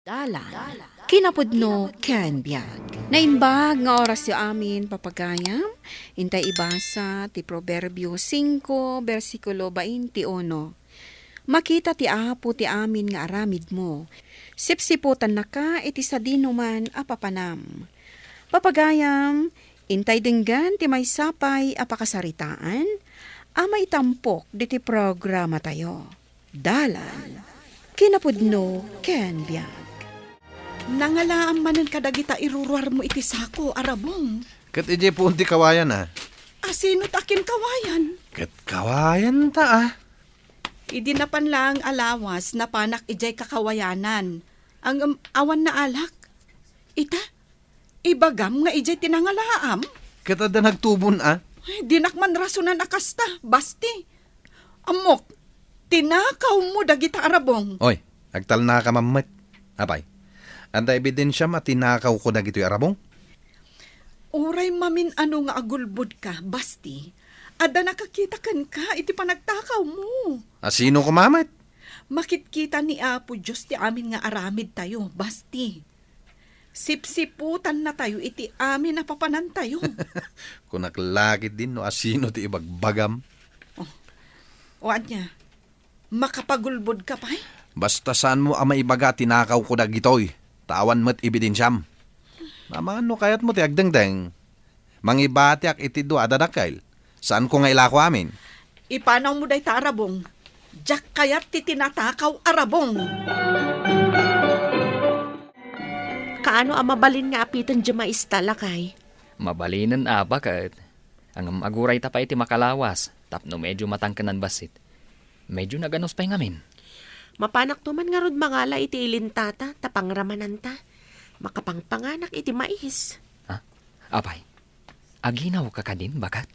Dalan, kinapudno ken biyag. Naimbag nga oras yu amin papagayam, intay ibasa ti Proverbio 5, versikulo 21. Makita ti apo ti amin nga aramid mo, sipsiputan na ka iti sadinuman apapanam. Papagayam, intay denggan ti may sapay apakasaritaan, amay tampok diti programa tayo. Dalan, kinapudno ken biyag. Nangalaan manen kadagita iruruar mo iti sako, arabong. Kat ije po unti kawayan Asino takin kawayan? Kat kawayan ta Idi na lang alawas na panak ijay kakawayanan. Ang awan na alak. Ita, ibagam nga ijay tinangalaam. Kat ada nagtubon Dinakman rasunan akasta, basti. Amok, tinakaw mo dagita arabong. Oy, agtal na ka mamit. Apay, anda ebidensya matinakaw ko na gito'y arabong? Uray mamin ano nga agulbod ka, basti. Ada nakakita kan ka, iti panagtakaw mo. Sino ko mamit? Makitkita ni Apo Diyos ti amin nga aramid tayo, basti. Sipsiputan na tayo, iti amin na papanan tayo. Kung naklakit din no asino ti ibagbagam. O anya, makapagulbod ka pa Basta saan mo ama ibaga tinakaw ko na gito'y. Tawan mo't ebidensyam. Mamano kayat mo ti agdengdeng. Mangibatiak iti do adadakail. Saan ko nga ilako amin? Ipanaw mo day ta arabong. Diyak kayat ti tinatakaw arabong. Kaano ang mabalin nga apitan dya maistala kay? Mabalinan kat. Ang aguray ta pa iti makalawas. Tapno medyo matangkanan basit. Medyo naganos pa ngamin. Mapanak to man nga rod mangala iti ilintata, tapangramanan ta. Makapangpanganak iti mais. Apay, aginaw ka ka din, bakat?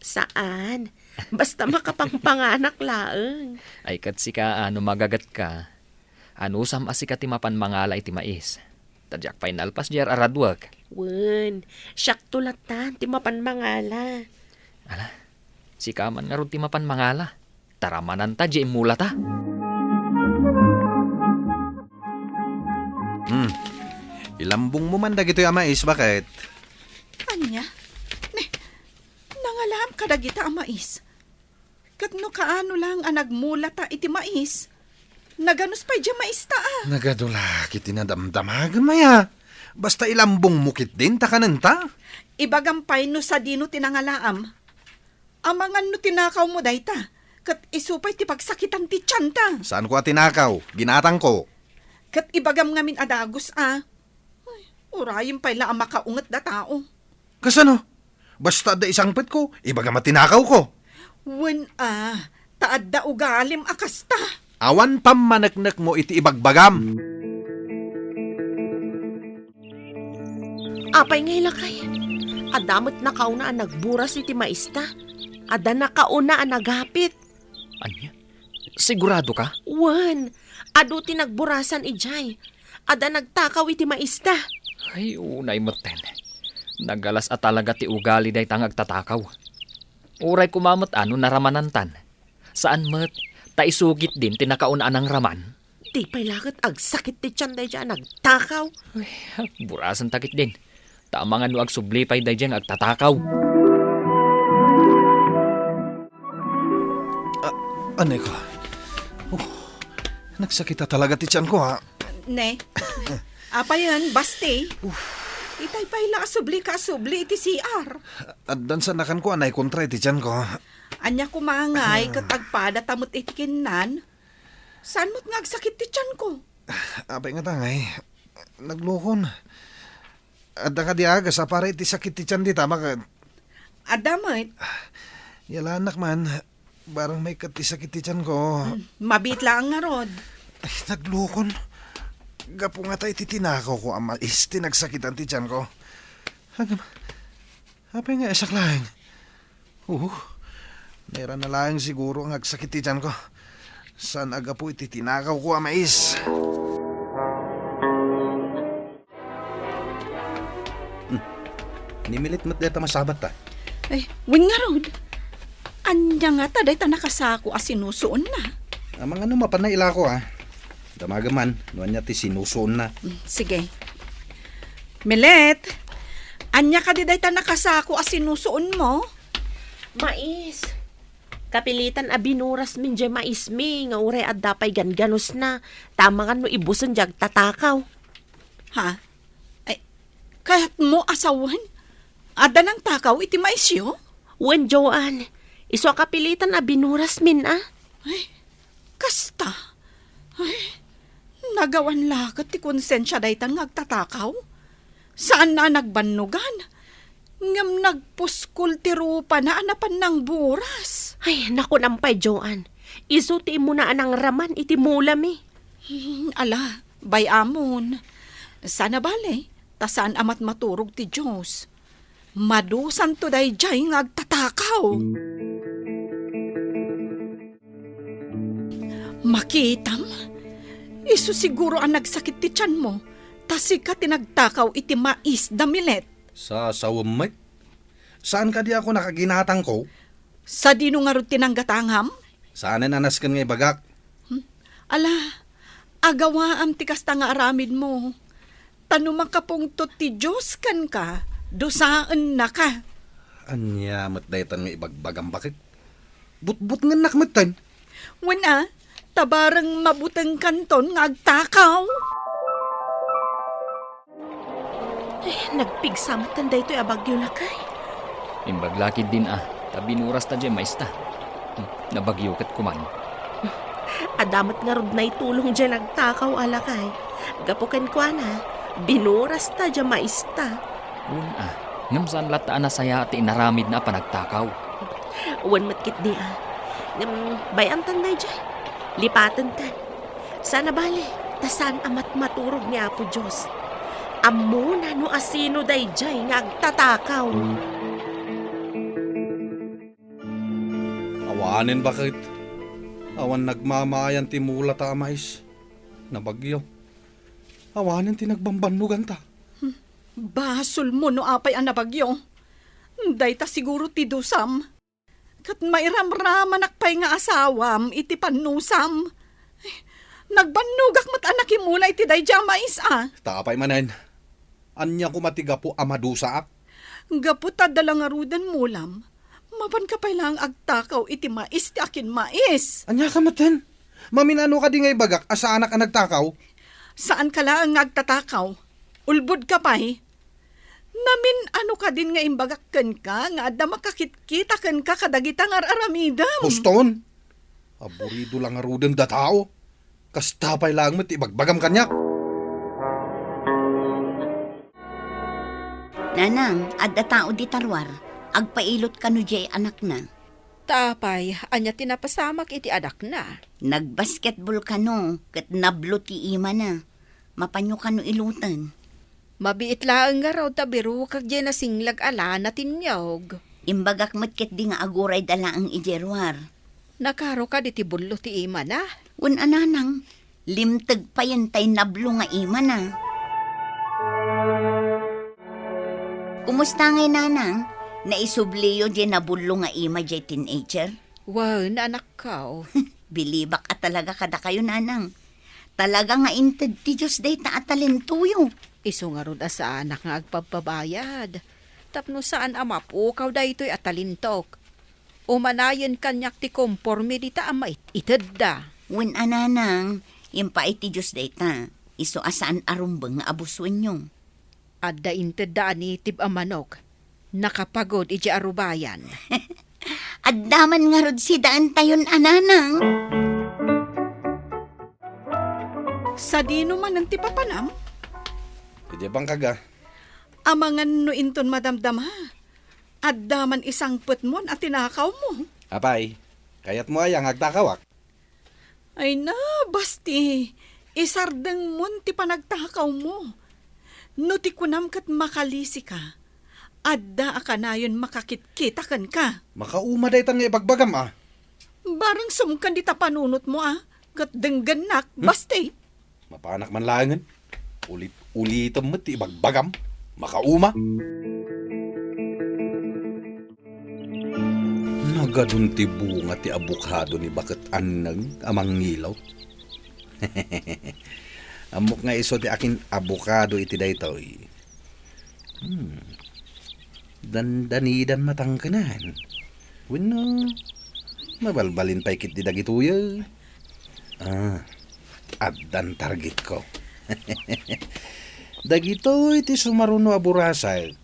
Saan? Basta makapangpanganak laeng. Ay kat si ka magagat ka. Anusam asika ti mapan mangala iti mais. Tadyak pa'y nalpas diar aradwag. Wen, siyak tulatan, ti mapan mangala. Ala, si ka man nga rod ti mapan mangala. Taramanan ta, di imula ta. Ilambong mo man dagito'y amais, bakit? Anya? Nangalam ka dagita ang mais. Katno kaano lang ang nagmula ta iti mais. Naganos pa dya mais ta Nagadula, kiti nadamdamagan maya. Basta ilambong mukit din, takanan ta. Ibagampay no sa dino tinangalaam. Amangan no tinakaw mo day ta. Kat isupay ti pagsakitan ti tiyan ta. Saan ko tinakaw? Ginatang ko. Kat ibagam ngamin adagos Ay, urayin pa'y la ang makaungat da tao. Kasano? Basta da isang pet ko, ibaga matinakaw ko. Wen taad da ugalim akasta. Awan pamanaknak mo iti ibagbagam. Apay ngay lakay. Adamot na kauna ang nagburas iti maista. Ada na kauna ang naghapit. Anya? Sigurado ka? Wen, adu ti nagburasan ijay. Ada nagtakaw iti maista. Ay, unay maten. Nagalas at talaga ti ugali day tang agtatakaw. Uray kumamot naramanantan. Saan mat, taisugit din tinakaunaan ng raman. Di pa'y lakat agsakit ti tiyan day dyan nagtakaw. Burasan takit din. Tamang ag sublipay day dyan agtatakaw. Anay ko? Nagsakita talaga ti tiyan ko, Ne, apa yan, basti. Itay pa'y la asubli ka asubli iti CR. At dansanakan ko, anay kontra ti tiyan ko. Anya kumangay katagpada tamot iti kinnan. Saan mo't ngagsakit ti tiyan ko? Abay nga tangay, naglukon. At ka di aga sa para iti sakit ti tiyan di tama ka. Adamit, Yala anak man, barang may katisakit ti tiyan ko. mabit lang nga rod. Ay, naglukon. Gapo nga tayo titinakaw ko ama is tinagsakitan ti tiyan ko. Hagam, apay nga esak lang. Meron na lang siguro ang agsakit ti tiyan ko. Saan aga po ititinakaw ko ama is. Nimilit mo't deta masabat ta. Ay, wing nga rod. Anya nga taday ta nakasako asinusuon na. Amang ano mapanay ila ko Damagaman, nuwan niya ti sinusuon na. Sige. Milet, anya ka di dayta nakasako as sinusuon mo? Mais. Kapilitan a binuras min jay mais mi, nga ure at dapay ganganos na. Tama nga no ibusan jag tatakaw. Ha? Ay, kahit mo asawan? Ada ng takaw iti maisyo? Wen Joan, iso a kapilitan a binuras min ah. Ay, kasta. Ay, nagawan lakat ti konsensya daytan ngagtatakaw. Saan na nagbannugan? Ngam nagpuskul ti rupa na anapan ng buras. Ay, naku nampay Joan. Iso ti mo na anang raman iti mula mi. Ala, bayamon. Sana bale, tasaan amat maturog ti Diyos. Madusan to day jay ngagtatakaw. Makitam? Iso siguro ang nagsakit ti tiyan mo. Tasi ka tinagtakaw iti mais da Milet. Sa sawamay? Saan ka di ako nakaginatang ko? Sa dino nga rin tinanggatangham? Saan nanas kan ngay bagak? Ala, agawa am ti kasta nga aramid mo. Tanumang kapungtot ti Diyos kan ka, dosaan na ka. Anya, matdaytan ngay ibagbagang bakit? But nga nakmatan. Wala, tabarang mabutang kanton nga agtakaw. Nagpigsamtan da ito'y abagyo lakay. Imbaglakid din tabinuras ta jay mais ta. Nabagyo kat kuman. Adamat nga rod na itulong dyan nagtakaw alakay. Gapukan ko na, binuras ta dyan maista. Un ngam saan lataan na saya ti inaramid na panagtakaw. Uwan matkit di Ngam bayan tan na dyan. Lipatan tan. Sana bale, tasan amat maturog ni Apo Diyos. Amo na no asino day jay ngagtatakaw. Awanin bakit? Awan nagmamayan ti mula ta mais. Nabagyo. Awanin ti nagbambanugan ta. Basol mo no apay ang nabagyo. Dayta siguro ti dusam. Kat mairamraman akpay nga asawam iti panusam. Nagbanugak mat anak imula iti day jamais Tapay manen. Anya ko matiga po amadusa ak. Gapot adalang arudan mulam. Mapan ka pa lang agtakaw iti mais ti akin mais. Anya ka maten. Maminano ka di ngay bagak asa anak ang nagtakaw. Saan ka lang agtatakaw? Ulbud ka pa Namin ano ka din nga imbagakkan ka nga adda makakit-kita kan ka kadagitang araramidam. Huston. Aburido lang arudan da tao. Kastapay lang mo ti ibagbagam kanyak. Nanang, adda tao di tarwar. Agpailot ka no jay anak na. Tapay, anya tinapasamak iti adak na. Nagbasketball ka no, kat nablo ti ima na. Mapanyo ka no ilutan. Mabiit laang nga raw tabiru kag dyan na singlag ala na tinyog. Imbagak matkit di nga aguray dala ang ijerwar. Nakaro ka di tibullo ti ima na. Un ananang, limtag pa yan tay nablo nga ima na. Kumusta ngay nanang? Naisubliyo di nabullo nga ima jay teenager? Wow, na anak ka. Bilibak at talaga kada kayo nanang. Talaga nga inted ti Diyos day ta atalentuyo. Iso nga ron asa anak nga agpapabayad. Tapno saan amapukaw da ito'y atalintok. Umanayon kanyak ti komporme di ta ama ited da. Wen ananang, impait ti Diyos day ta. Iso asaan arumbang nga abuswan nyo. Adda inted da ni tib amanok. Nakapagod iji arubayan. Addaman nga rod si daan tayon ananang. Sa dino man ang tipapanam, Kaya bang kaga? amangan no inton madamdama. Addaman isang putmon at tinakaw mo. Apay, kayat mo ayang agtakawak. Ay na, basti. Isardeng mon ti panagtakaw mo. No ti kunam kat makalisi ka. Adda akanayon makakit-kita kan ka. Makauma daytan nga ibagbagam Barang sumkan di ta panunot mo Kat dengganak, basti. Mapanak man langan. Ulitam mo ti ibagbagam. Makauma. Nagadun ti bunga ti abukado ni bakit anang amang ngilaw. Amok nga iso ti akin abukado iti daytoy. Dandanidan matangkanan. Wenno, mabalbalin pa ikit di dagituya. Addan target ko. Dagitoy ti sumaruno aburasay.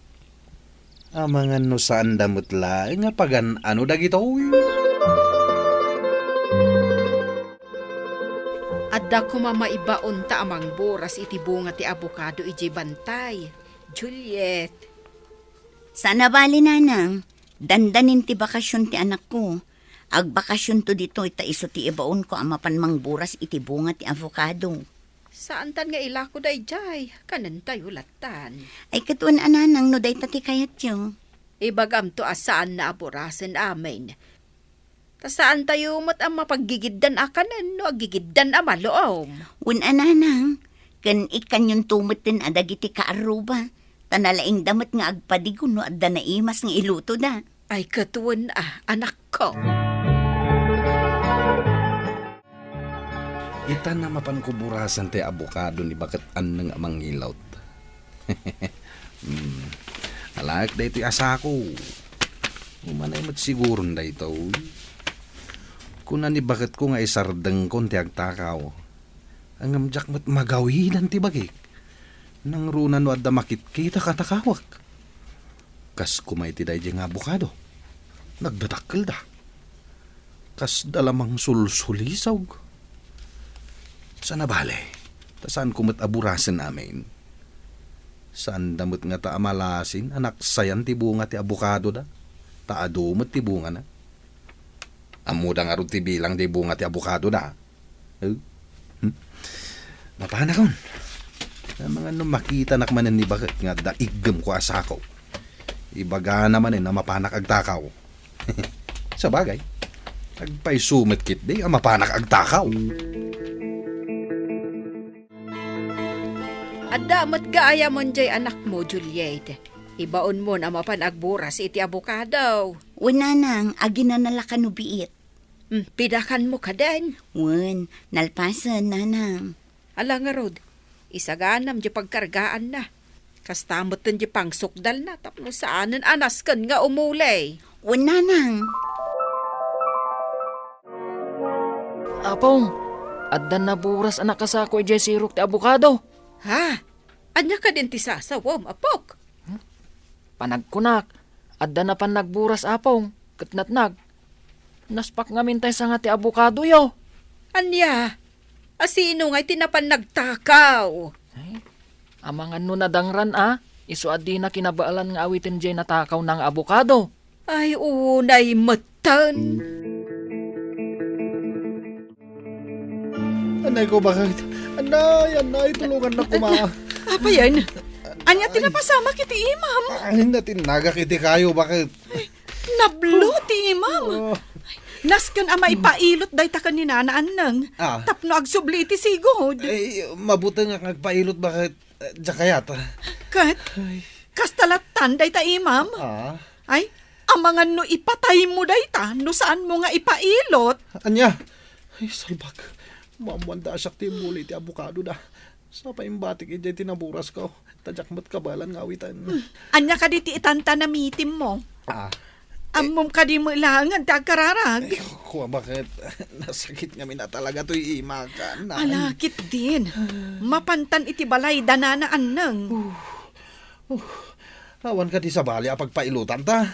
Amangan no saan damutla, nga pagan ano dagitoy. Adda ko mamaibaon ta amang boras iti bunga ti abukado iti bantay. Juliet. Sana bali nanang, dandanin ti bakasyon ti anak ko. Agbakasyon to dito ita iso ti ibaon ko amapan mang buras iti bunga ti avocado. Saan tan nga ila ko dayjay? Kanan tayo latan. Ay katuan ananang no day tati kayat yo. Ibagam to asaan na aburasen amin. Ta saan tayo mat ang mapaggigiddan akanan no agigiddan amaloom. Un ananang, kan ikan yung tumot din adagiti kaaruba. Tanalaing damat nga agpadigon no adda na imas nga iluto da. Ay katuan anak ko. Ita na mapan ko burasan ti abukado ni bakit anang mangilot. Alak da ito'y asako. Umanay mat siguro da ito. Kuna ni bakit ko nga isardeng kon ti agtakaw. Ang amjak mat magawidan ti bagik. Nang runan no adda makitkita katakawak. Kas kumay ti day nga abukado. Nagdadakkel da. Kas dalamang sulsulisaw. Sana bale, saan kumot aburasin namin? Saan damot nga ta amalasin, anak sayan ti bunga ti abukado da? Taadumot ti bunga na? Amuda nga rin ti bilang ti bunga ti abukado da? Mapana kon? Mga nung makita nakmanan ni bakit nga daigam ko asako. Ibaga naman na mapanak agtakaw. Sa bagay, agpay sumit kit di, mapanak agtakaw. Adda mat gaaya mon jay anak mo, Juliet. Ibaon mo na mapan agburas iti abukado. Una nang, agi na nalakan no biit. Pidakan mo ka din. Wen, nalpasan nanang. Ala nga rod, isaganam di pagkargaan na. Kastamot din di pangsukdal na tapno saanan anaskan nga umulay. Una nang. Apong, addan na buras anak kasako iti sirok ti abukado. Ha? Anya ka din ti sasawom, apok? Panagkunak, adda na pan nagburas apong, katnatnag. Naspak nga mintay sa nga ti abukado yo. Anya? Asino nga'y tinapan nagtakaw? Amangan no nadangran iso adi na kinabaalan nga awitin jay natakaw ng abukado. Ay, unay matan. Anay ko bakit? Anay, tulungan na kuma. Apa yan? Anya tinapasama kiti imam. Ay, natinaga kiti kayo, bakit? Nablo ti imam. Naskan ama ipailot day ta kanina na anang. Tapno agsubli iti sigod. Ay, mabuti nga nagpailot, bakit? Jakayat. Kat, kastalatan day ta imam. Ay, amangan no ipatay mo day ta, no saan mo nga ipailot. Anya? Ay, salbag. Mamwanda siya ti muli ti abukado da. Sa paimbatik ijay tinaburas ko. Tadyak mat kabalan nga awitan. Anya ka di ti itanta na mitim mo. Amom ka di mo ilangan ti agkararag. Ay, kuwa bakit? Nasakit nga na talaga to'y imakan. Alakit din. Mapantan iti balay danana anang. Awan ka di sa bali apagpailutan ta.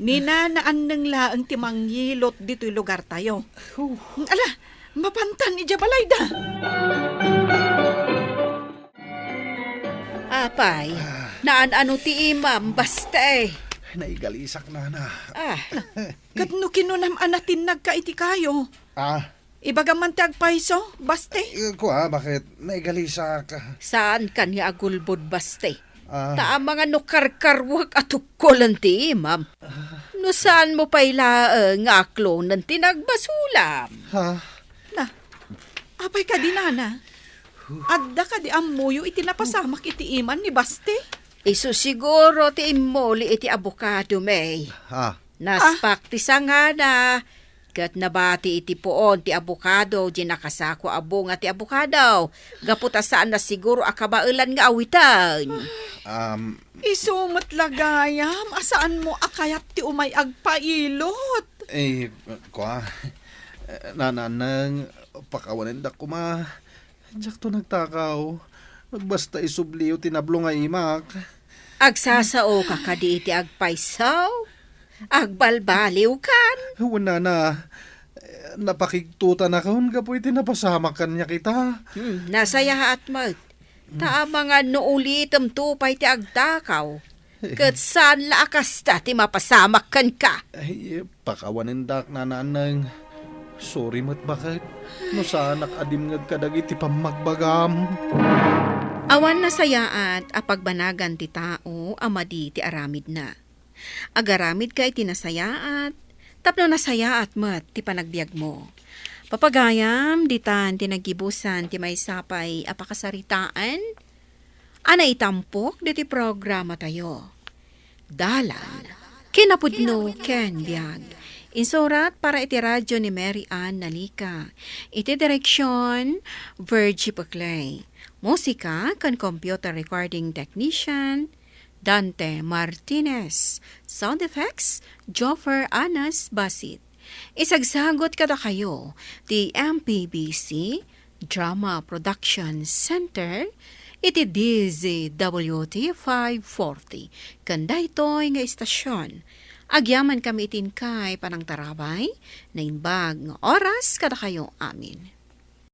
Ninanaan nang laang ti manghilot dito'y lugar tayo. Ala, mapantan ija balay da. Apay, naan-ano ti imam, basta eh. Naigalisak na. Kat no kinunam anatin nagka iti kayo. Ibagaman ti agpaiso, baste. Kuwa, bakit? Naigalisak. Saan kan nga agulbod baste? Ta mga no karkarwag at ukulan ti imam. No saan mo payla nga aklo ng tinagbasulam? Na, apay ka dinana. Adda ka di amuyo iti napasamak iti iman ni baste. Isu siguro ti imoli iti abukado may. Naspak ti sangana. Kat nabati iti poon ti abukado, di nakasako abo nga ti abukado. Gaputa saan na siguro akabailan nga awitan. Isumat lagayam, asaan mo akayat ti umay agpailot? Nananang, pakawanin da ko ma. Diyak to nagtakaw. Basta isubliw tinablo nga imak. Agsasao ka kadi iti agpaisaw. Agbalbaliw kan. Wala na. Napakigtuta na kahon ka po iti napasamakan niya kita. Nasaya at mat. Tama nga no ulitam tupay ti agtakaw. Kat saan laakas ta ti mapasamak kan ka. Ay, pakawanin dak nananang. Sorry mat bakit. No sanak adim ngag kadag iti pamagbagam. Awan na sayaat apagbanagan ti tao amadi ti aramid na. Agaramid ka iti nasayaat, tapno nasayaat mat ti panagbiag mo. Papagayam, ditan tinagibusan ti may sapay apakasaritaan, ana itampok diti programa tayo. Dalan, kinapudno ken biag. Insurat para iti radyo ni Mary Ann Nalika. Iti direksyon, Virgie Paclay. Musika kan computer recording technician, Dante Martinez. Sound effects, Joffer Anas Basit. Isagsagot kada kayo, the MPBC Drama Production Center, iti DZWT 540. Kanda ito'y nga istasyon. Agyaman kami itin kay panang tarabay, na inbag nga oras kada kayo amin.